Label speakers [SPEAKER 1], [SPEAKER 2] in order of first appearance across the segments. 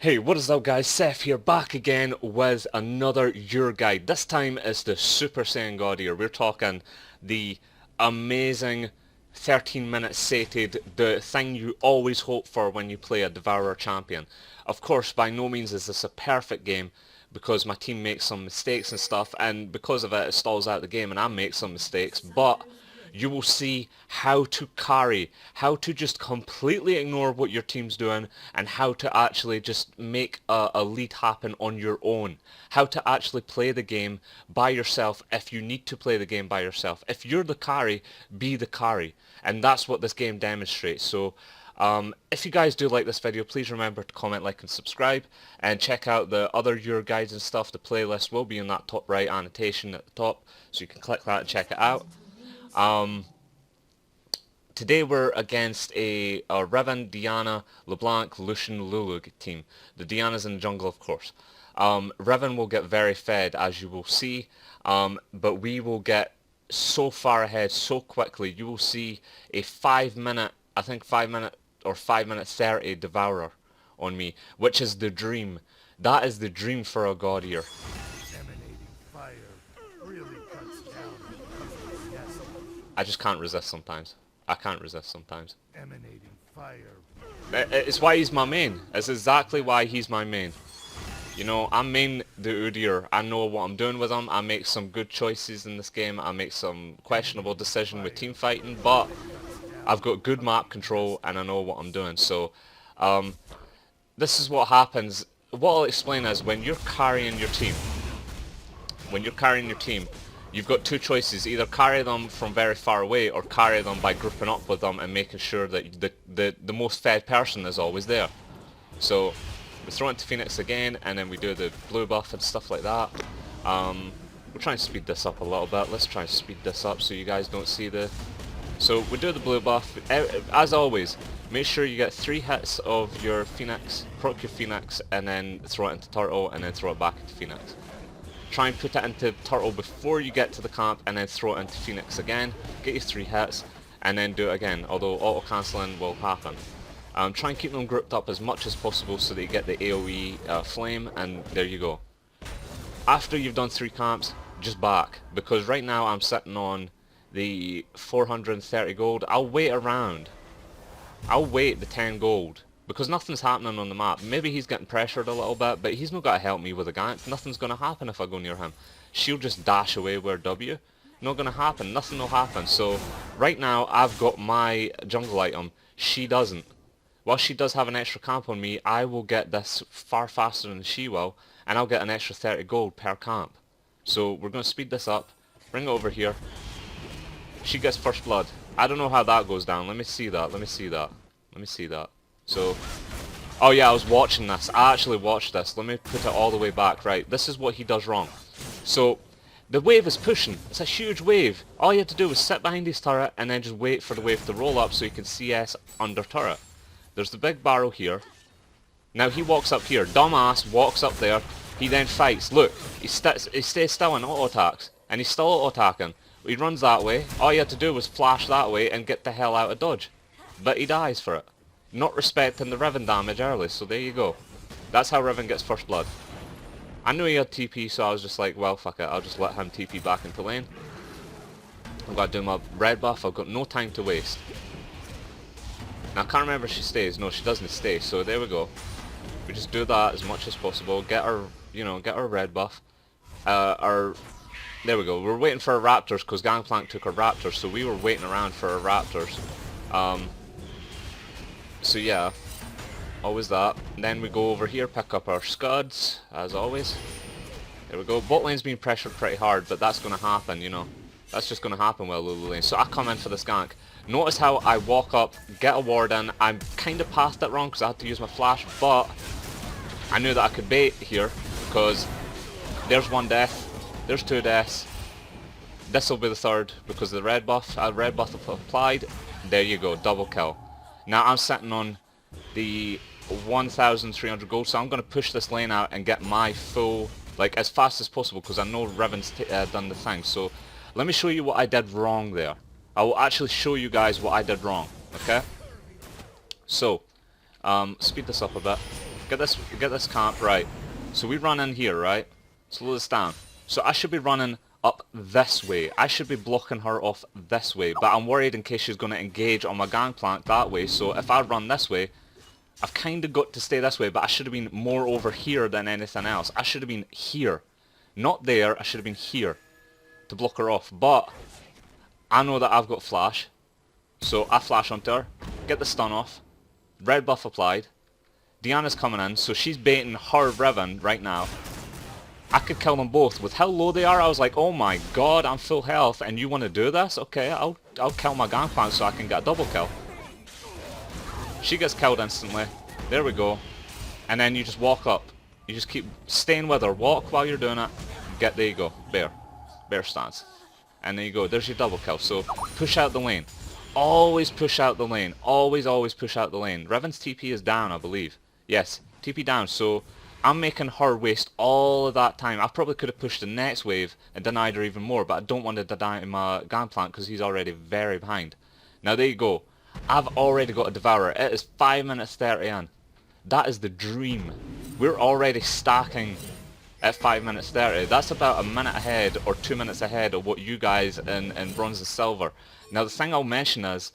[SPEAKER 1] Hey, what is up guys? Seth here, back again with another Your Guide. This time it's the Super Saiyan God here. We're talking the amazing 13-minute sated, the thing you always hope for when you play a Devourer champion. Of course, by no means is this a perfect game, because my team makes some mistakes and stuff, and because of it, it stalls out the game and I make some mistakes, but you will see how to carry, how to just completely ignore what your team's doing, and how to actually just make a lead happen on your own. How to actually play the game by yourself if you need to play the game by yourself. If you're the carry, be the carry. And that's what this game demonstrates. So if you guys do like this video, please remember to comment, like, and subscribe, and check out the other Your Guides and stuff. The playlist will be in that top right annotation at the top, so you can click that and check it out. Today we're against a Riven, Diana, LeBlanc, Lucian, Lulu team. The Diana's in the jungle, of course. Riven will get very fed, as you will see, but we will get so far ahead so quickly. You will see a 5-minute, I think 5-minute or 5-minute 30 Devourer on me, which is the dream. That is the dream for a god here. I just can't resist sometimes. I can't resist sometimes.
[SPEAKER 2] Emanating fire.
[SPEAKER 1] It's why he's my main. It's exactly why he's my main. You know, I main the Udyr. I know what I'm doing with him. I make some good choices in this game. I make some questionable decision with team fighting, but I've got good map control and I know what I'm doing. So, this is what happens. What I'll explain is when you're carrying your team, you've got two choices: either carry them from very far away, or carry them by grouping up with them and making sure that the most fed person is always there. So we throw into Phoenix again, and then we do the blue buff and stuff like that. We're trying to speed this up a little bit. Let's try and speed this up so you guys don't see the... So we do the blue buff. As always, make sure you get 3 hits of your Phoenix, proc your Phoenix, and then throw it into Turtle, and then throw it back into Phoenix. Try and put it into Turtle before you get to the camp, and then throw it into Phoenix again. Get your 3 hits, and then do it again, although auto-cancelling will happen. Try and keep them grouped up as much as possible so that you get the AoE flame, and there you go. After you've done 3 camps, just back, because right now I'm sitting on the 430 gold. I'll wait around. I'll wait the 10 gold. Because nothing's happening on the map. Maybe he's getting pressured a little bit, but he's not got to help me with a gank. Nothing's going to happen if I go near him. She'll just dash away where W. Not going to happen. Nothing will happen. So, right now, I've got my jungle item. She doesn't. While she does have an extra camp on me, I will get this far faster than she will, and I'll get an extra 30 gold per camp. So, we're going to speed this up. Bring it over here. She gets first blood. I don't know how that goes down. Let me see that. Let me see that. Let me see that. So, oh yeah, I was watching this. I actually watched this. Let me put it all the way back. Right, this is what he does wrong. So, the wave is pushing. It's a huge wave. All you have to do is sit behind his turret and then just wait for the wave to roll up so you can CS under turret. There's the big barrel here. Now he walks up here. Dumbass walks up there. He then fights. Look, he stays still and auto-attacks. And he's still auto-attacking. He runs that way. All you had to do was flash that way and get the hell out of dodge. But he dies for it. Not respecting the Riven damage early, so there you go. That's how Riven gets first blood. I knew he had TP, so I was just like, well, fuck it, I'll just let him TP back into lane. I've got to do my red buff, I've got no time to waste. Now I can't remember if she stays. No, she doesn't stay, so there we go. We just do that as much as possible, get our, you know, get our red buff. There we go, we're waiting for our raptors, because Gangplank took our raptors, so we were waiting around for our raptors. So yeah, always that. And then we go over here, pick up our scuds, as always. There we go. Bot lane's being pressured pretty hard, but that's going to happen, you know. That's just going to happen with Lulu lane. So I come in for this gank. Notice how I walk up, get a ward in. I'm kind of past it wrong because I had to use my flash, but I knew that I could bait here because there's 1 death, there's 2 deaths. This will be the 3rd because of the red buff. Red buff applied. There you go, double kill. Now I'm sitting on the 1,300 gold, so I'm going to push this lane out and get my full, like, as fast as possible, because I know Riven's done the thing. So let me show you what I did wrong there. I will actually show you guys what I did wrong, okay? So, speed this up a bit. Get this camp, right. So we run in here, right? Slow this down. So I should be running up this way. I should be blocking her off this way, but I'm worried in case she's going to engage on my gangplank that way, so if I run this way, I've kind of got to stay this way, but I should have been more over here than anything else. I should have been here. Not there, I should have been here to block her off, but I know that I've got flash, so I flash onto her, get the stun off, red buff applied, Diana's coming in, so she's baiting her Riven right now. I could kill them both. With how low they are, I was like, oh my god, I'm full health, and you want to do this? Okay, I'll kill my gangplank so I can get a double kill. She gets killed instantly. There we go. And then you just walk up. You just keep staying with her. Walk while you're doing it. There you go. Bear. Bear stance. And there you go. There's your double kill. So, push out the lane. Always push out the lane. Always, always push out the lane. Riven's TP is down, I believe. Yes, TP down. So, I'm making her waste all of that time. I probably could have pushed the next wave and denied her even more, but I don't want to deny my gangplank because he's already very behind. Now there you go. I've already got a Devourer. It is 5 minutes 30 in. That is the dream. We're already stacking at 5 minutes 30. That's about a minute ahead or 2 minutes ahead of what you guys in Bronze and Silver. Now the thing I'll mention is,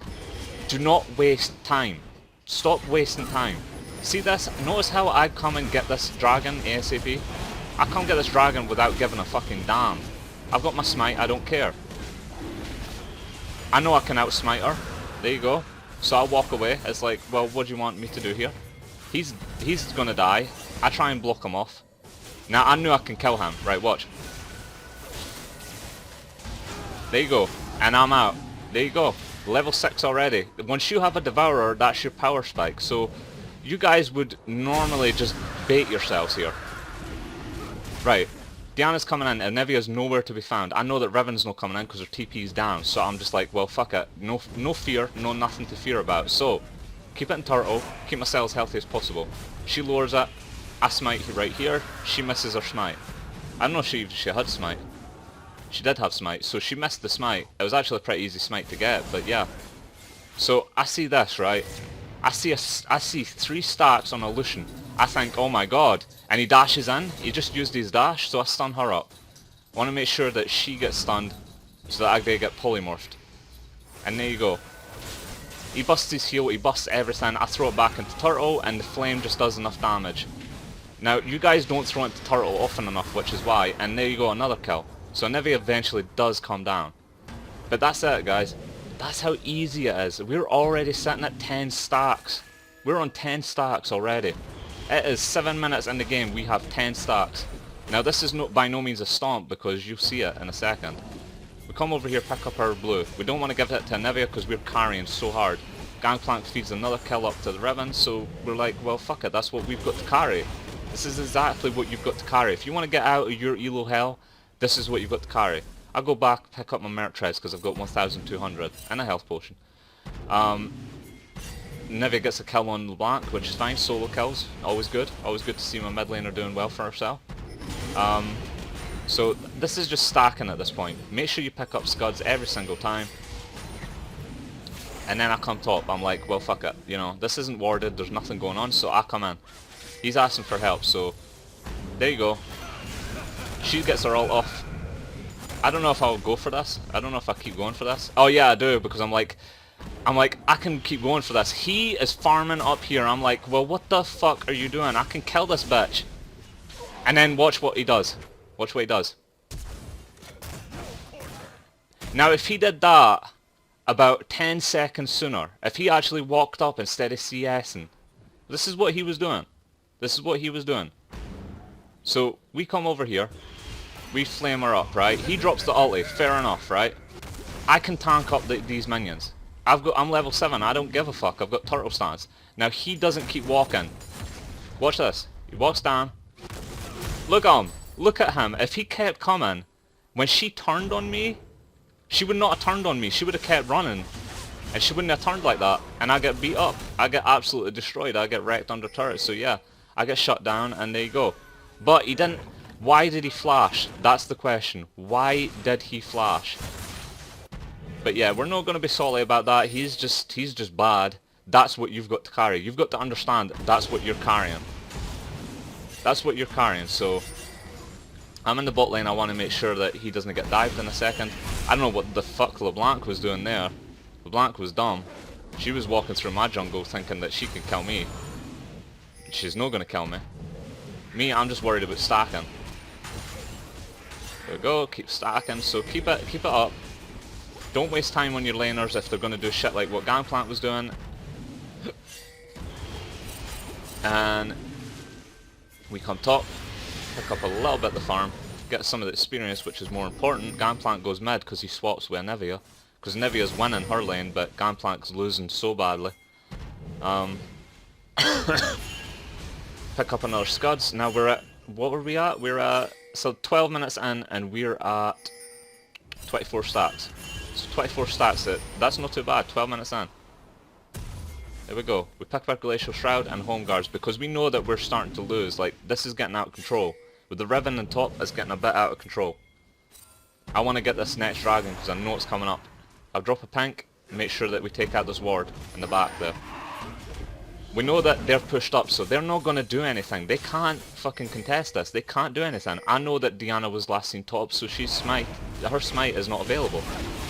[SPEAKER 1] do not waste time. Stop wasting time. See this? Notice how I come and get this dragon ASAP? I can't get this dragon without giving a fucking damn. I've got my smite, I don't care. I know I can outsmite her. There you go. So I walk away. It's like, well, what do you want me to do here? He's gonna die. I try and block him off. Now I knew I can kill him. Right, watch. There you go. And I'm out. There you go. Level 6 already. Once you have a Devourer, that's your power spike. So you guys would normally just bait yourselves here. Right. Diana's coming in and Nivea's nowhere to be found. I know that Riven's not coming in because her TP's down. So I'm just like, well, fuck it. No fear. No nothing to fear about. So, keep it in turtle. Keep myself as healthy as possible. She lowers it. I smite right here. She misses her smite. I don't know if she had smite. She did have smite. So she missed the smite. It was actually a pretty easy smite to get. But yeah. So I see this, right? I see 3 stacks on a Lucian. I think, oh my god. And he dashes in. He just used his dash, so I stun her up. I want to make sure that she gets stunned, so that I get polymorphed. And there you go. He busts his heal, he busts everything. I throw it back into turtle, and the flame just does enough damage. Now, you guys don't throw it into turtle often enough, which is why. And there you go, another kill. So Nivea eventually does come down. But that's it, guys. That's how easy it is. We're already sitting at 10 stacks. We're on 10 stacks already. It is 7 minutes in the game, we have 10 stacks. Now this is by no means a stomp because you'll see it in a second. We come over here, pick up our blue. We don't want to give it to Nivea because we're carrying so hard. Gangplank feeds another kill up to the Riven, so we're like, well fuck it, that's what we've got to carry. This is exactly what you've got to carry. If you want to get out of your elo hell, this is what you've got to carry. I'll go back, pick up my merc treads because I've got 1200 and a health potion. Nivea gets a kill on LeBlanc, which is fine. Solo kills, always good. Always good to see my mid laner doing well for herself. So this is just stacking at this point. Make sure you pick up scuds every single time. And then I come top. I'm like, well fuck it. You know, this isn't warded, there's nothing going on, so I come in. He's asking for help, so there you go. She gets her ult off. I don't know if I'll go for this. I don't know if I keep going for this. Oh yeah, I do, because I'm like, I can keep going for this. He is farming up here. I'm like, well, what the fuck are you doing? I can kill this bitch. And then watch what he does. Watch what he does. Now, if he did that about 10 seconds sooner, if he actually walked up instead of CSing, this is what he was doing. This is what he was doing. So, we come over here. We flame her up, right? He drops the ulti. Fair enough, right? I can tank up these minions. I'm level 7. I don't give a fuck. I've got turtle stance. Now he doesn't keep walking. Watch this. He walks down. Look at him. Look at him. If he kept coming, when she turned on me, she would not have turned on me. She would have kept running. And she wouldn't have turned like that. And I get beat up. I get absolutely destroyed. I get wrecked under turrets. So yeah, I get shut down and there you go. But he didn't... Why did he flash? That's the question. Why did he flash? But yeah, we're not going to be salty about that. He's just bad. That's what you've got to carry. You've got to understand that's what you're carrying. That's what you're carrying. So I'm in the bot lane. I want to make sure that he doesn't get dived in a second. I don't know what the fuck LeBlanc was doing there. LeBlanc was dumb. She was walking through my jungle thinking that she could kill me. She's not gonna kill me. Me, I'm just worried about stacking. There we go, keep stacking, so keep it up. Don't waste time on your laners if they're gonna do shit like what Gangplank was doing. And we come top, pick up a little bit of the farm, get some of the experience, which is more important. Gangplank goes mid because he swaps with Anivia. Because Nivea's winning her lane, but Gangplank's losing so badly. Pick up another Scuds. Now we're at, what were we at? We're at, so 12 minutes in, and we're at 24 stacks. So 24 stacks, that's not too bad, 12 minutes in. There we go. We pick up Glacial Shroud and Home Guards, because we know that we're starting to lose. Like, this is getting out of control. With the Riven on top, it's getting a bit out of control. I want to get this next dragon, because I know it's coming up. I'll drop a pink, make sure that we take out this ward in the back there. We know that they're pushed up, so they're not going to do anything. They can't fucking contest this. They can't do anything. I know that Diana was last seen top, so her smite is not available.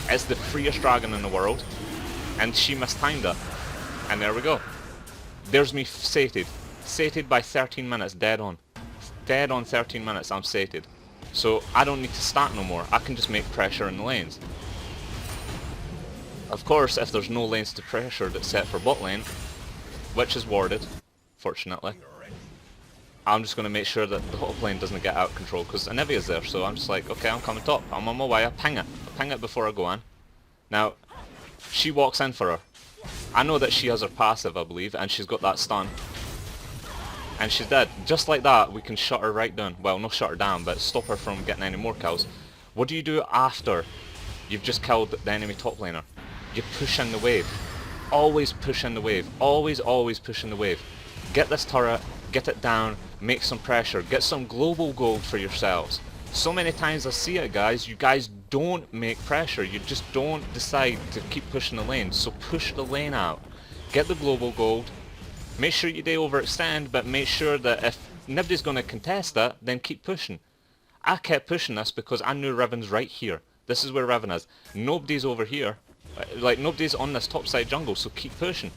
[SPEAKER 1] It's the freest dragon in the world, and she mistimed it. And there we go. There's me sated. Sated by 13 minutes, dead on. Dead on 13 minutes, I'm sated. So I don't need to stack no more. I can just make pressure in the lanes. Of course, if there's no lanes to pressure that's set for bot lane, which is warded, fortunately, I'm just going to make sure that the top lane doesn't get out of control, because Anivia's there, so I'm just like, okay, I'm coming top, I'm on my way, I ping it before I go in. Now, she walks in for her. I know that she has her passive, I believe, and she's got that stun. And she's dead. Just like that, we can shut her right down. Well, not shut her down, but stop her from getting any more kills. What do you do after you've just killed the enemy top laner? You push in the wave. Always push in the wave. Always push in the wave. Get this turret, get it down, make some pressure, get some global gold for yourselves. So many times I see it, guys, you guys don't make pressure. You just don't decide to keep pushing the lane. So push the lane out. Get the global gold. Make sure you do overextend, but make sure that if nobody's going to contest that, then keep pushing. I kept pushing this because I knew Riven's right here. This is where Riven is. Nobody's over here. Like, nobody's on this top side jungle, so keep pushing.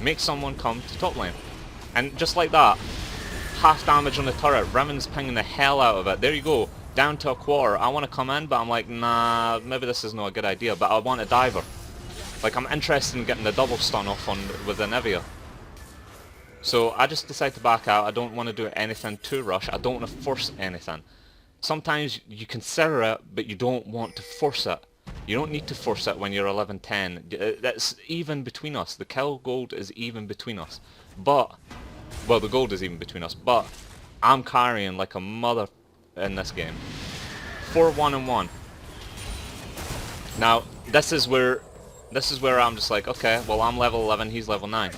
[SPEAKER 1] Make someone come to top lane. And just like that, half damage on the turret, Riven's pinging the hell out of it. There you go, down to a quarter. I want to come in, but I'm like, nah, maybe this is not a good idea, but I want a diver. Like, I'm interested in getting the double stun off with Anivia. So I just decide to back out. I don't want to do anything too rush. I don't want to force anything. Sometimes you consider it, but you don't want to force it. You don't need to force it when you're 11-10. That's even between us. The kill gold is even between us. But, well, the gold is even between us. But I'm carrying like a mother in this game. 4-1-1. Now, this is where I'm just like, okay, well, I'm level 11, he's level 9.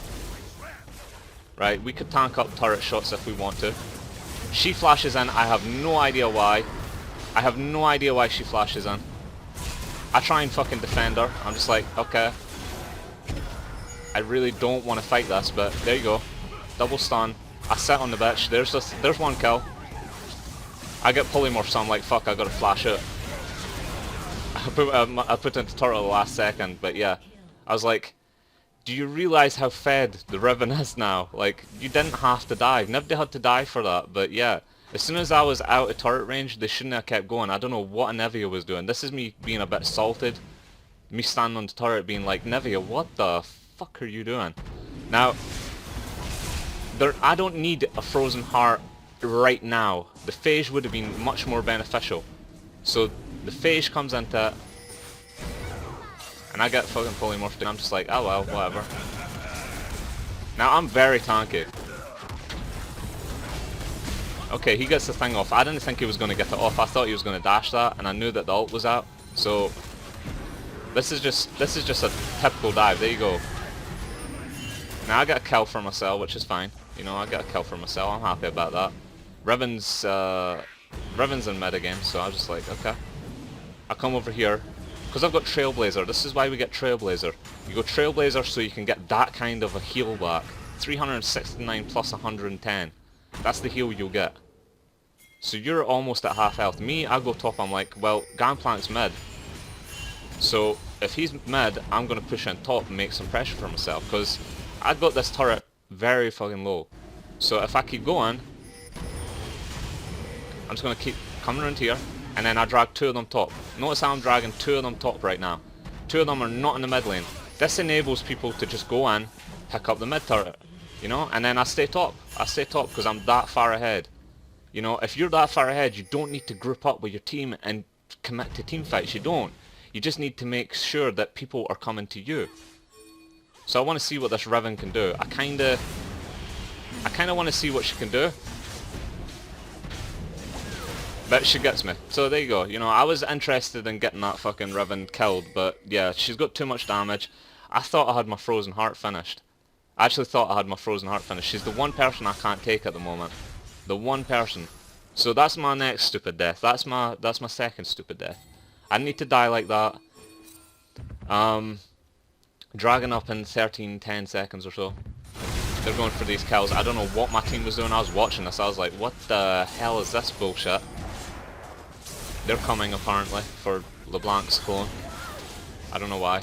[SPEAKER 1] Right, we could tank up turret shots if we want to. She flashes in, I have no idea why. I have no idea why she flashes in. I try and fucking defend her. I'm just like, okay. I really don't want to fight this, but there you go. Double stun. I sit on the bitch. There's one kill. I get polymorph, so I'm like, fuck, I gotta flash it. I put in the turret at the last second, but yeah. I was like, do you realise how fed the Riven is now? Like, you didn't have to dive. Nobody had to die for that, but yeah. As soon as I was out of turret range, they shouldn't have kept going. I don't know what Anivia was doing. This is me being a bit salted. Me standing on the turret being like, Anivia, what the fuck are you doing? Now, I don't need a frozen heart right now. The phage would have been much more beneficial. So, the phage comes into it. And I get fucking polymorphed and I'm just like, oh well, whatever. Now, I'm very tanky. Okay, he gets the thing off. I didn't think he was going to get it off. I thought he was going to dash that, and I knew that the ult was out. So this is just a typical dive. There you go. Now I got a kill for myself, which is fine. You know, I got a kill for myself. I'm happy about that. Riven's in mid again, so I was just like, okay. I come over here because I've got Trailblazer. This is why we get Trailblazer. You go Trailblazer so you can get that kind of a heal back. 369 plus 110. That's the heal you'll get. So you're almost at half health. Me, I go top, I'm like, well, Gangplank's mid. So if he's mid, I'm going to push in top and make some pressure for myself, because I got this turret very fucking low. So if I keep going, I'm just going to keep coming around here, and then I drag 2 of them top. Notice how I'm dragging 2 of them top right now. 2 of them are not in the mid lane. This enables people to just go in, pick up the mid turret, you know, and then I stay top. I stay top because I'm that far ahead. You know, if you're that far ahead, you don't need to group up with your team and commit to team fights. You don't. You just need to make sure that people are coming to you. So I want to see what this Riven can do. I kinda want to see what she can do. But she gets me. So there you go. You know, I was interested in getting that fucking Riven killed, but yeah, she's got too much damage. I thought I had my Frozen Heart finished. I actually thought I had my Frozen Heart finished. She's the one person I can't take at the moment. The one person. So that's my next stupid death. That's my second stupid death. I need to die like that. Dragging up in 10 seconds or so. They're going for these kills. I don't know what my team was doing. I was watching this. I was like, what the hell is this bullshit? They're coming apparently for LeBlanc's clone. I don't know why.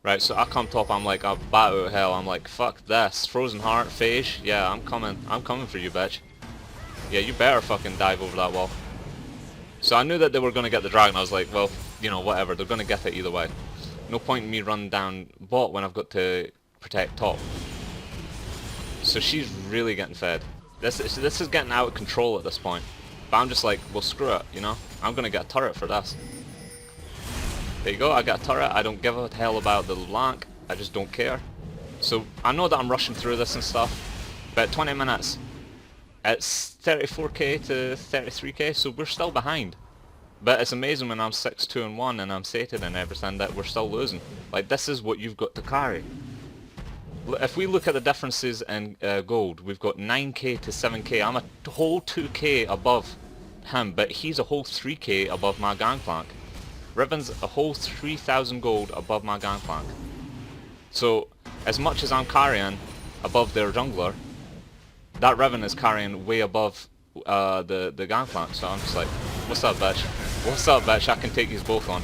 [SPEAKER 1] Right, so I come top, I'm like, I bat out of hell, I'm like, fuck this. Frozen Heart, Phage, yeah, I'm coming for you, bitch. Yeah, you better fucking dive over that wall. So I knew that they were going to get the dragon. I was like, well, you know, whatever, they're going to get it either way. No point in me running down bot when I've got to protect top. So she's really getting fed. This is getting out of control at this point. But I'm just like, well, screw it, you know? I'm going to get a turret for this. There you go, I got a turret. I don't give a hell about the LeBlanc. I just don't care. So I know that I'm rushing through this and stuff, but 20 minutes. It's 34k to 33k, so we're still behind. But it's amazing when I'm 6-2-1 and I'm sated and everything that we're still losing. Like, this is what you've got to carry. If we look at the differences in gold, we've got 9k to 7k. I'm a whole 2k above him, but he's a whole 3k above my Gangplank. Riven's a whole 3,000 gold above my Gangplank. So, as much as I'm carrying above their jungler, that Riven is carrying way above the Gangplank. So I'm just like, what's up, bitch? What's up, bitch? I can take these both on.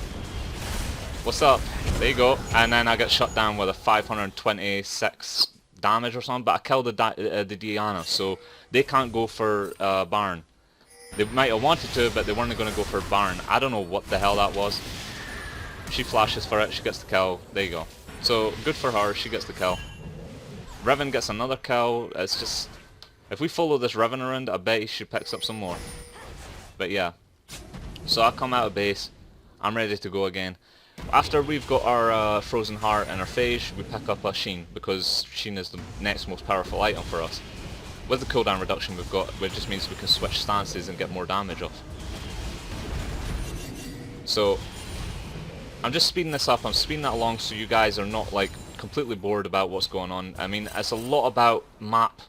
[SPEAKER 1] What's up? There you go. And then I get shut down with a 526 damage or something, but I killed the Diana, so they can't go for Baron. They might have wanted to, but they weren't going to go for Baron. I don't know what the hell that was. She flashes for it, she gets the kill. There you go. So, good for her, she gets the kill. Riven gets another kill. It's just, if we follow this Riven around, I bet she picks up some more. But yeah. So I come out of base. I'm ready to go again. After we've got our Frozen Heart and our Phage, we pick up a Sheen, because Sheen is the next most powerful item for us. With the cooldown reduction we've got, which just means we can switch stances and get more damage off. So, I'm just speeding this up, I'm speeding that along so you guys are not like completely bored about what's going on. I mean, it's a lot about map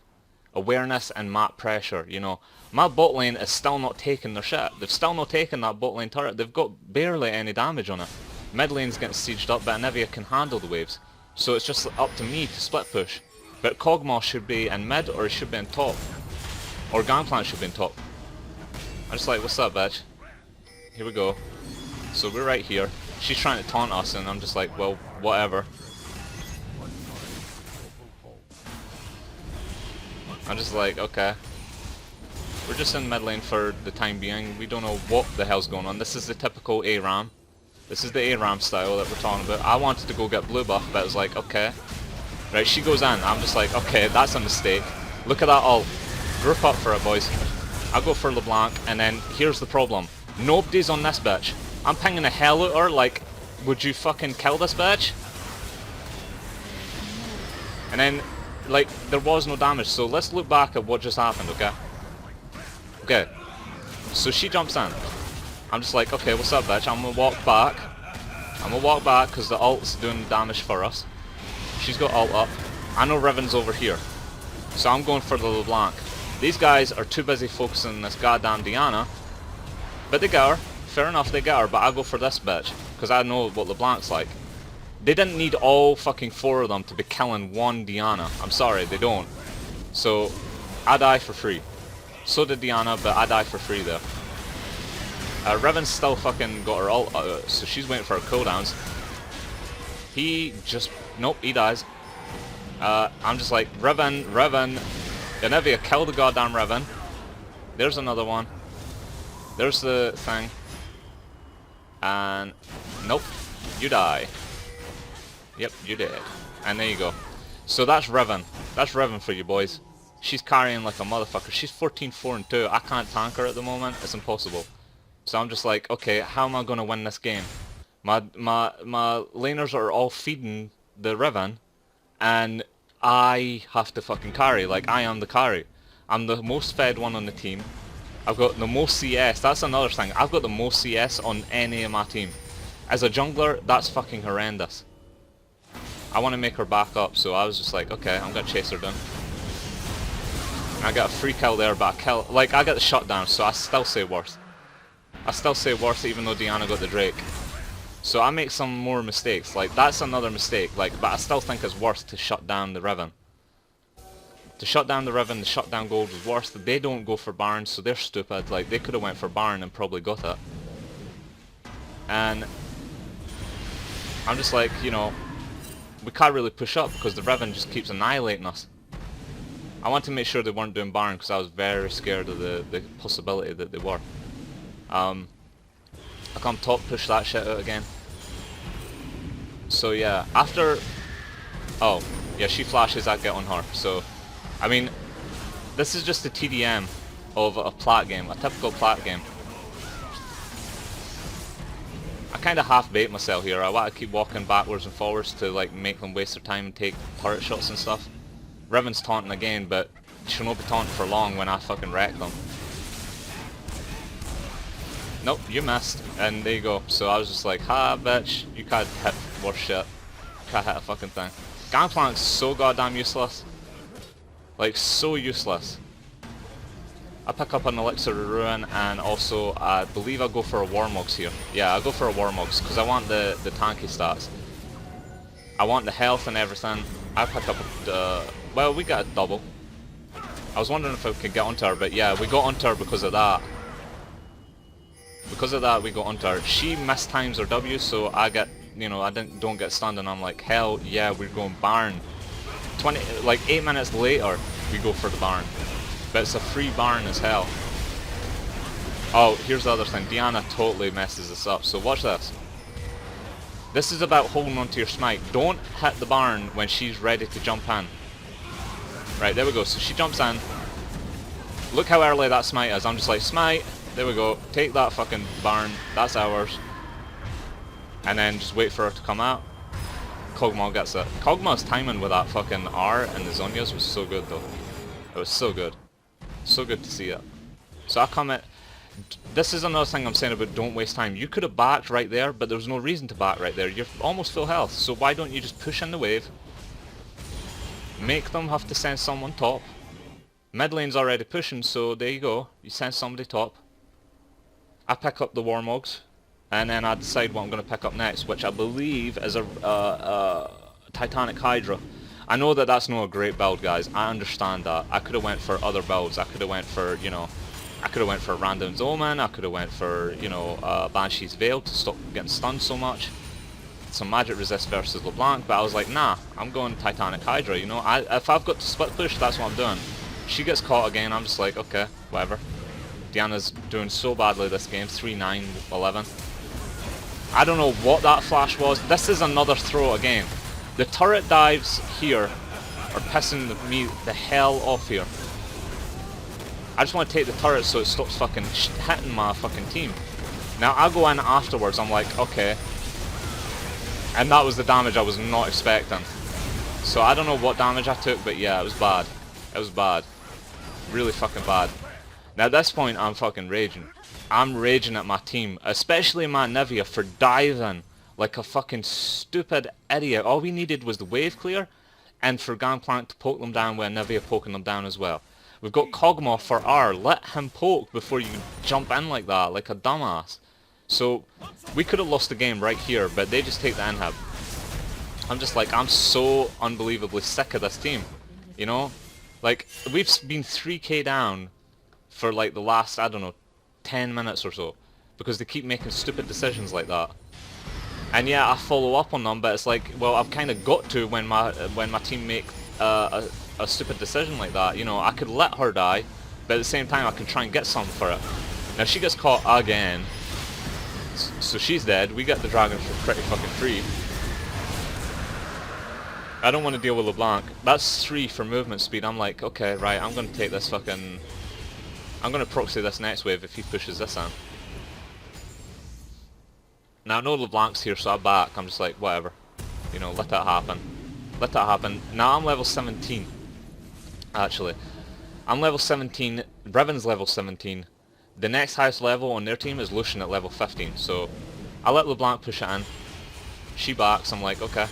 [SPEAKER 1] awareness and map pressure, you know. My bot lane is still not taking their shit. They've still not taken that bot lane turret. They've got barely any damage on it. Mid lane's getting sieged up, but Anivia can handle the waves. So it's just up to me to split push. But Kog'Maw should be in mid, or he should be in top. Or Gangplank should be in top. I'm just like, what's up, bitch? Here we go. So we're right here. She's trying to taunt us, and I'm just like, well, whatever. I'm just like, okay. We're just in mid lane for the time being. We don't know what the hell's going on. This is the typical ARAM. This is the ARAM style that we're talking about. I wanted to go get blue buff, but it was like, okay. Right, she goes in. I'm just like, okay, that's a mistake. Look at that ult. Group up for it, boys. I go for LeBlanc, and then here's the problem. Nobody's on this bitch. I'm pinging the hell out of her, like, would you fucking kill this bitch? And then, like, there was no damage, so let's look back at what just happened, okay? Okay. So she jumps in. I'm just like, okay, what's up, bitch? I'm gonna walk back. I'm gonna walk back, because the ult's doing damage for us. She's got ult up. I know Riven's over here. So I'm going for the LeBlanc. These guys are too busy focusing on this goddamn Diana. But they got her. Fair enough, they got her. But I go for this bitch. Because I know what LeBlanc's like. They didn't need all fucking 4 of them to be killing one Diana. I'm sorry, they don't. So I die for free. So did Diana, but I die for free there. Riven's still fucking got her ult, so she's waiting for her cooldowns. He just... Nope, he dies. I'm just like, Riven. Yanevia, kill the goddamn Riven. There's another one. There's the thing. And... Nope. You die. Yep, you did. And there you go. So that's Riven. That's Riven for you boys. She's carrying like a motherfucker. She's 14-4-2. I can't tank her at the moment. It's impossible. So I'm just like, okay, how am I going to win this game? My laners are all feeding the Riven, and I have to fucking carry. Like, I am the carry. I'm the most fed one on the team. I've got the most CS. That's another thing. I've got the most CS on any of my team. As a jungler, that's fucking horrendous. I want to make her back up, so I was just like, okay, I'm going to chase her down. I got a free kill there, but I got the shutdown, so I still say worth. I still say worth even though Diana got the Drake. So I make some more mistakes. Like, that's another mistake. Like, but I still think it's worth to shut down the Riven. To shut down the Riven, the shutdown gold was worth. They don't go for Baron, so they're stupid. Like, they could have went for Baron and probably got it. And I'm just like, you know, we can't really push up because the Riven just keeps annihilating us. I want to make sure they weren't doing Baron because I was very scared of the possibility that they were. I come top, push that shit out again. So yeah, after... Oh, yeah, she flashes, I get on her. So, I mean, this is just the TDM of a plat game, a typical plat game. I kind of half bait myself here. I want to keep walking backwards and forwards to like make them waste their time and take turret shots and stuff. Riven's taunting again, but she'll not be taunting for long when I fucking wreck them. Nope, you missed, and there you go. So I was just like, ha bitch, you can't hit worse shit. You can't hit a fucking thing. Gangplank's so goddamn useless. Like, so useless. I pick up an Elixir of Ruin, and also I believe I'll go for a Warmogs here. Yeah, I'll go for a Warmogs, because I want the tanky stats. I want the health and everything. I pick up the... Well, we got a double. I was wondering if I could get onto her, but yeah, we got onto her because of that. Because of that, we got onto her. She mistimes her W, so I get, you know, I don't get stunned, and I'm like, hell yeah, we're going Baron. 8 minutes later, we go for the Baron. But it's a free Baron as hell. Oh, here's the other thing. Diana totally messes this up, so watch this. This is about holding onto your smite. Don't hit the Baron when she's ready to jump in. Right, there we go. So she jumps in. Look how early that smite is. I'm just like, smite. There we go. Take that fucking Baron. That's ours. And then just wait for her to come out. Kog'Maw gets it. Kog'Maw's timing with that fucking R and the Zhonya's was so good though. It was so good. So good to see it. So I come at... This is another thing I'm saying about don't waste time. You could have backed right there, but there was no reason to back right there. You're almost full health, so why don't you just push in the wave? Make them have to send someone top. Mid lane's already pushing, so there you go. You send somebody top. I pick up the Warmogs, and then I decide what I'm going to pick up next, which I believe is a Titanic Hydra. I know that that's not a great build, guys. I understand that. I could have went for other builds. I could have went for, you know, I could have went for Random's Omen. I could have went for, you know, Banshee's Veil to stop getting stunned so much. Some magic resist versus LeBlanc, but I was like, nah, I'm going Titanic Hydra, you know. If I've got to split push, that's what I'm doing. She gets caught again, I'm just like, okay, whatever. Diana's doing so badly this game, 3-9-11. I don't know what that flash was. This is another throw again. The turret dives here are pissing me the hell off here. I just want to take the turret so it stops fucking hitting my fucking team. Now I go in afterwards, I'm like, okay. And that was the damage I was not expecting. So I don't know what damage I took, but yeah, it was bad. It was bad. Really fucking bad. Now at this point I'm fucking raging. I'm raging at my team, especially my Nivea for diving like a fucking stupid idiot. All we needed was the wave clear, and for Gangplank to poke them down with Nivea poking them down as well. We've got Kog'Maw for R. Let him poke before you jump in like that, like a dumbass. So we could have lost the game right here, but they just take the inhib. I'm just like, I'm so unbelievably sick of this team, you know? Like, we've been 3k down for like the last, I don't know, 10 minutes or so. Because they keep making stupid decisions like that. And yeah, I follow up on them, but it's like, well, I've kind of got to when my team make a stupid decision like that. You know, I could let her die, but at the same time I can try and get something for it. Now she gets caught again, so she's dead. We get the dragon for pretty fucking free. I don't want to deal with LeBlanc. That's 3 for movement speed. I'm like, okay, right, I'm going to take this fucking... I'm going to proxy this next wave if he pushes this in. Now I know LeBlanc's here, so I back. I'm just like, whatever. You know, let that happen. Let that happen. Now I'm level 17. Actually. I'm level 17. Riven's level 17. The next highest level on their team is Lucian at level 15. So I let LeBlanc push it in. She backs. I'm like, okay.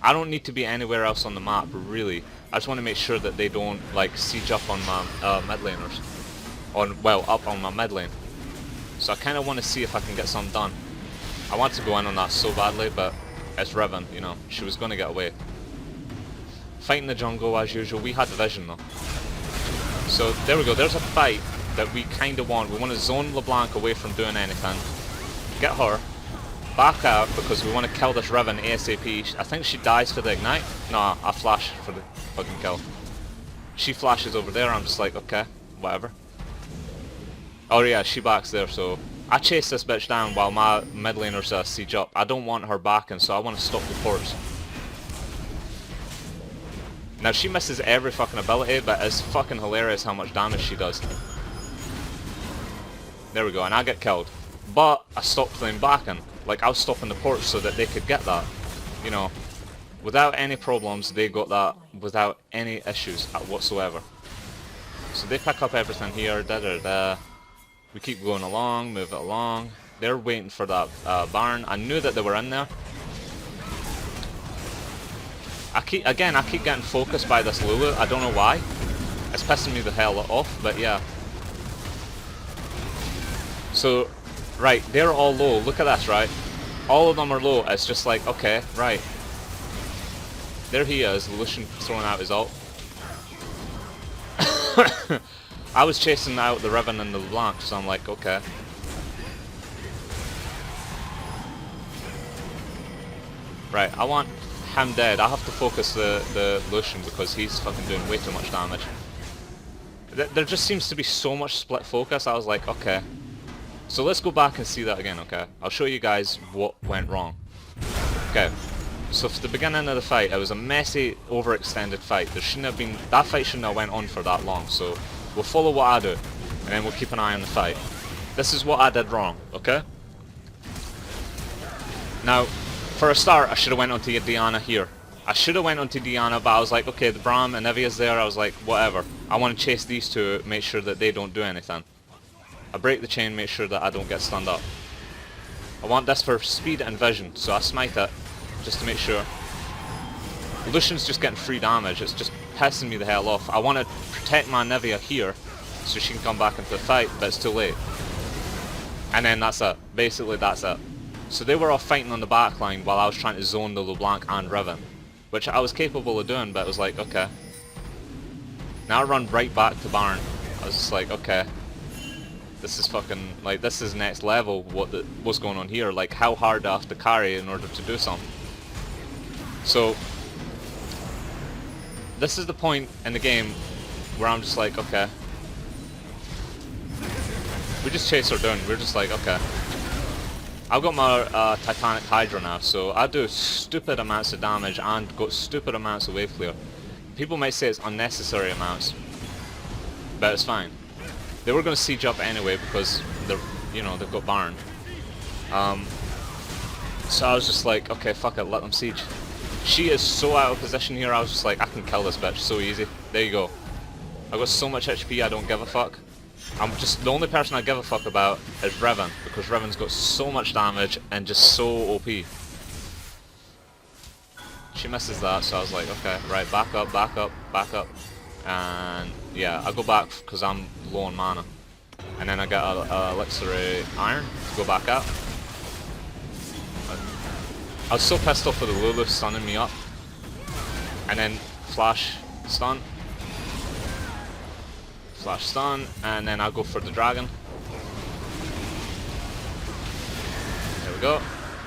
[SPEAKER 1] I don't need to be anywhere else on the map, really. I just want to make sure that they don't, like, siege up on my mid laners. Well, up on my mid lane. So I kind of want to see if I can get something done. I want to go in on that so badly, but it's Riven, you know. She was going to get away. Fighting the jungle as usual. We had the vision though. So there we go. There's a fight that we kind of want. We want to zone LeBlanc away from doing anything. Get her. Back out because we want to kill this Riven ASAP. I think she dies for the ignite. No, I flash for the fucking kill. She flashes over there. I'm just like, okay, whatever. Oh yeah, she backs there, so I chase this bitch down while my mid laners siege up. I don't want her backing, so I want to stop the ports. Now she misses every fucking ability, but it's fucking hilarious how much damage she does. There we go, and I get killed. But I stopped playing backing. Like, I was stopping the ports so that they could get that. You know, without any problems, they got that without any issues whatsoever. So they pick up everything here, da-da-da. We keep going along, move it along. They're waiting for that barn. I knew that they were in there. I keep getting focused by this Lulu. I don't know why. It's pissing me the hell off, but yeah. So, right, they're all low. Look at this, right? All of them are low. It's just like, okay, right. There he is, Lucian throwing out his ult. I was chasing out the Riven and the LeBlanc, so I'm like, okay. Right, I want him dead. I have to focus the Lucian because he's fucking doing way too much damage. There just seems to be so much split focus. I was like, okay. So let's go back and see that again, okay? I'll show you guys what went wrong. Okay. So for the beginning of the fight, it was a messy, overextended fight. There shouldn't have been... That fight shouldn't have went on for that long, so... We'll follow what I do, and then we'll keep an eye on the fight. This is what I did wrong, okay? Now, for a start, I should have went onto Diana here. I should have went onto Diana, but I was like, okay, the Braum and Evia's there. I was like, whatever. I want to chase these two, make sure that they don't do anything. I break the chain, make sure that I don't get stunned up. I want this for speed and vision, so I smite it, just to make sure. Lucian's just getting free damage, it's just pissing me the hell off. I want to protect my Nivea here, so she can come back into the fight, but it's too late. And then that's it. Basically that's it. So they were all fighting on the back line while I was trying to zone the LeBlanc and Riven. Which I was capable of doing, but it was like, okay. Now I run right back to Baron. I was just like, okay. This is fucking, like, this is next level, what's going on here. Like, how hard do I have to carry in order to do something? So... this is the point in the game where I'm just like, okay. We just chase her down. We're just like, okay. I've got my Titanic Hydra now, so I do stupid amounts of damage and got stupid amounts of wave clear. People might say it's unnecessary amounts, but it's fine. They were going to siege up anyway because they're, you know, they've got Baron. So I was just like, okay, fuck it, let them siege. She is so out of position here, I was just like, I can kill this bitch so easy. There you go. I've got so much HP, I don't give a fuck. I'm just, the only person I give a fuck about is Riven, because Riven's got so much damage and just so OP. She misses that, so I was like, okay, right, back up, back up, back up. And yeah, I go back because I'm low on mana. And then I get a elixir iron to go back out. I was so pissed off with the Lulu stunning me up. And then flash Stun. Flash stun, and then I'll go for the dragon. There we go.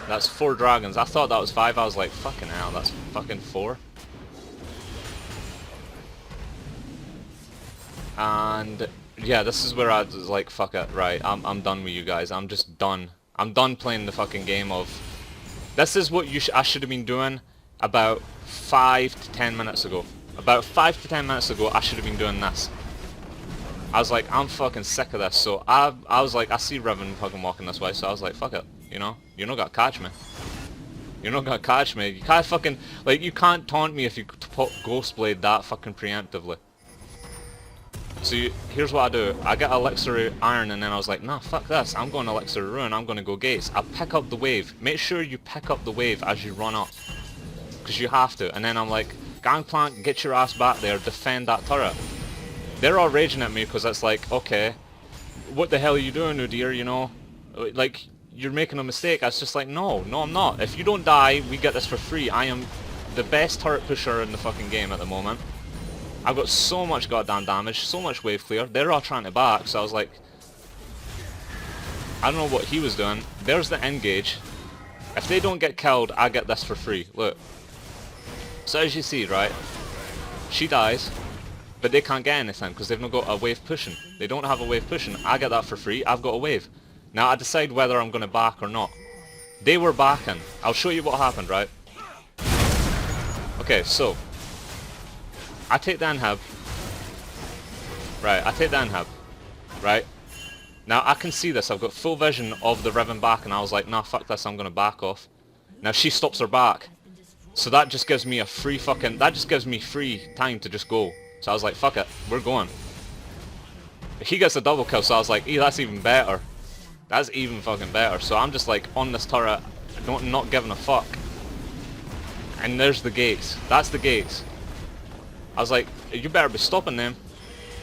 [SPEAKER 1] That's 4 dragons. I thought that was 5. I was like, fucking hell, that's fucking 4. And yeah, this is where I was like, fuck it, right, I'm done with you guys. I'm just done. I'm done playing the fucking game of... This is what I should have been doing about 5 to 10 minutes ago. About 5 to 10 minutes ago, I should have been doing this. I was like, I'm fucking sick of this. So I was like, I see Riven fucking walking this way, so I was like, fuck it, you know? You're not gonna catch me. You're not gonna catch me. You can't fucking... Like, you can't taunt me if you put Ghostblade that fucking preemptively. So here's what I do. I get Elixir Iron and then I was like, nah, fuck this. I'm going Elixir Ruin. I'm going to go Gates. I pick up the wave. Make sure you pick up the wave as you run up. Because you have to. And then I'm like, Gangplank, get your ass back there. Defend that turret. They're all raging at me because it's like, okay, what the hell are you doing, Udyr, you know? Like, you're making a mistake. I was just like, no, I'm not. If you don't die, we get this for free. I am the best turret pusher in the fucking game at the moment. I've got so much goddamn damage, so much wave clear. They're all trying to back, so I was like... I don't know what he was doing. There's the engage. If they don't get killed, I get this for free. Look. So as you see, right? She dies, but they can't get anything because they've not got a wave pushing. They don't have a wave pushing. I get that for free. I've got a wave. Now I decide whether I'm going to back or not. They were backing. I'll show you what happened, right? Okay, so... I take the inhib. Right, I take the inhib. Right? Now I can see this. I've got full vision of the Riven back and I was like, nah, fuck this, I'm gonna back off. Now she stops her back. So that just gives me a free fucking... That just gives me free time to just go. So I was like, fuck it, we're going. He gets a double kill, so I was like, that's even better. That's even fucking better. So I'm just like on this turret, not giving a fuck. And there's the gates. That's the gates. I was like, you better be stopping them.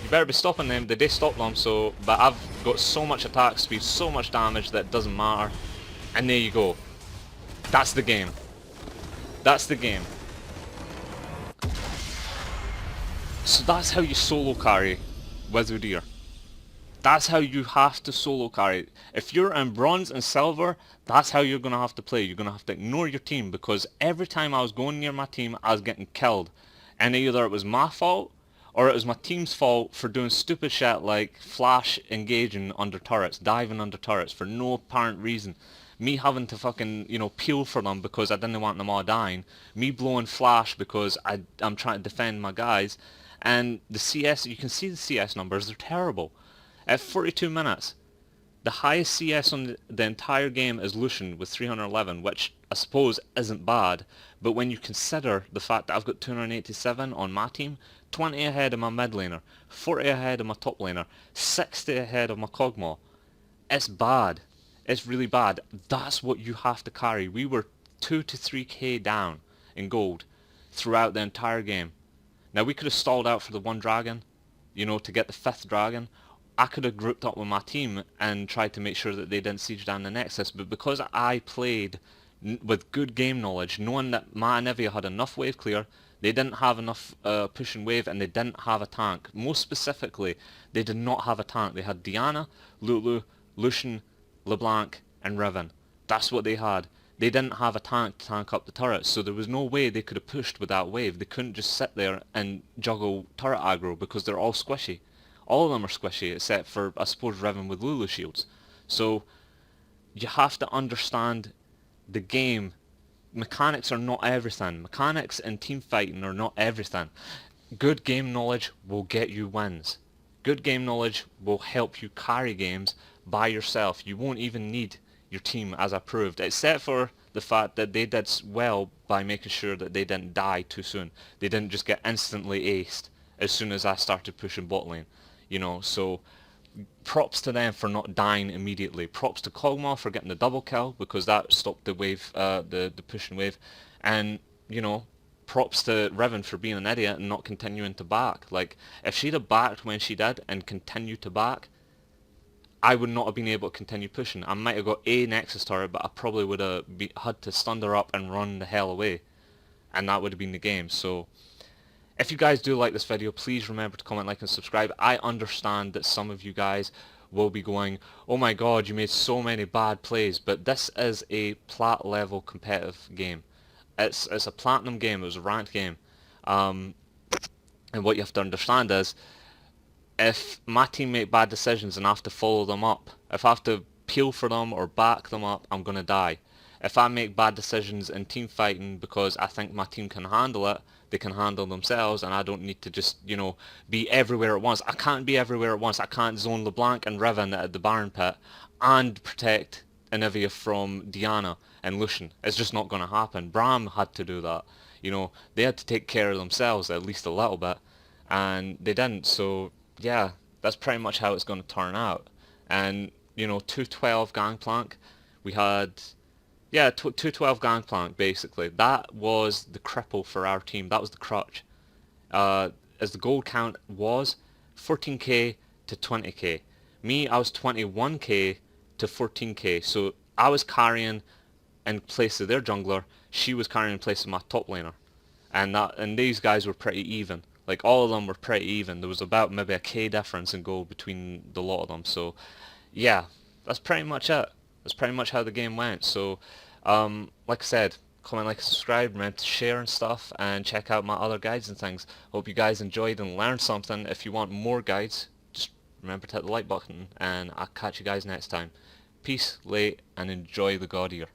[SPEAKER 1] You better be stopping them. They did stop them, so... But I've got so much attack speed, so much damage that it doesn't matter. And there you go. That's the game. That's the game. So that's how you solo carry with Udyr. That's how you have to solo carry. If you're in bronze and silver, that's how you're going to have to play. You're going to have to ignore your team, because every time I was going near my team, I was getting killed. And either it was my fault, or it was my team's fault for doing stupid shit like flash engaging under turrets, diving under turrets for no apparent reason. Me having to fucking, you know, peel for them because I didn't want them all dying. Me blowing flash because I'm trying to defend my guys. And the CS, you can see the CS numbers, they're terrible. At 42 minutes, the highest CS on the entire game is Lucian with 311, which I suppose isn't bad, but when you consider the fact that I've got 287 on my team, 20 ahead of my mid laner, 40 ahead of my top laner, 60 ahead of my Cogmaw, it's bad. It's really bad. That's what you have to carry. We were 2 to 3k down in gold throughout the entire game. Now we could have stalled out for the one dragon, you know, to get the 5th dragon. I could have grouped up with my team and tried to make sure that they didn't siege down the Nexus, but because I played with good game knowledge, knowing that my Anivia had enough wave clear, they didn't have enough push and wave, and they didn't have a tank. Most specifically, they did not have a tank. They had Diana, Lulu, Lucian, LeBlanc, and Riven. That's what they had. They didn't have a tank to tank up the turrets, so there was no way they could have pushed with that wave. They couldn't just sit there and juggle turret aggro because they're all squishy. All of them are squishy, except for, I suppose, Riven with Lulu shields. So, you have to understand the game. Mechanics are not everything. Mechanics and team fighting are not everything. Good game knowledge will get you wins. Good game knowledge will help you carry games by yourself. You won't even need your team, as I proved, except for the fact that they did well by making sure that they didn't die too soon. They didn't just get instantly aced as soon as I started pushing bot lane. You know, so props to them for not dying immediately. Props to Cogmaw for getting the double kill, because that stopped the wave, the pushing wave. And, you know, props to Riven for being an idiot and not continuing to back. Like, if she'd have backed when she did and continued to back, I would not have been able to continue pushing. I might have got a Nexus turret, but I probably would have had to stun her up and run the hell away. And that would have been the game. So If you guys do like this video, please remember to comment, like, and subscribe. I understand that some of you guys will be going, oh my god, you made so many bad plays, but this is a plat level competitive game. It's a platinum game, it was a ranked game. And what you have to understand is, if my team make bad decisions and I have to follow them up, if I have to peel for them or back them up, I'm going to die. If I make bad decisions in team fighting because I think my team can handle it, they can handle themselves, and I don't need to just, you know, be everywhere at once. I can't be everywhere at once. I can't zone LeBlanc and Riven at the Baron Pit and protect Anivia from Diana and Lucian. It's just not going to happen. Braum had to do that. You know, they had to take care of themselves at least a little bit, and they didn't. So yeah, that's pretty much how it's going to turn out. And you know, 212 Gangplank, we had, yeah, 212 Gangplank basically. That was the cripple for our team. That was the crutch. As the gold count was 14k to 20k. Me, I was 21k to 14k. So I was carrying in place of their jungler. She was carrying in place of my top laner. And these guys were pretty even. Like, all of them were pretty even. There was about maybe a K difference in gold between the lot of them. So yeah, that's pretty much it. That's pretty much how the game went. So like I said, comment, like, subscribe, remember to share and stuff, and check out my other guides and things. Hope you guys enjoyed and learned something. If you want more guides, just remember to hit the like button, and I'll catch you guys next time. Peace, late, and enjoy the God Ear.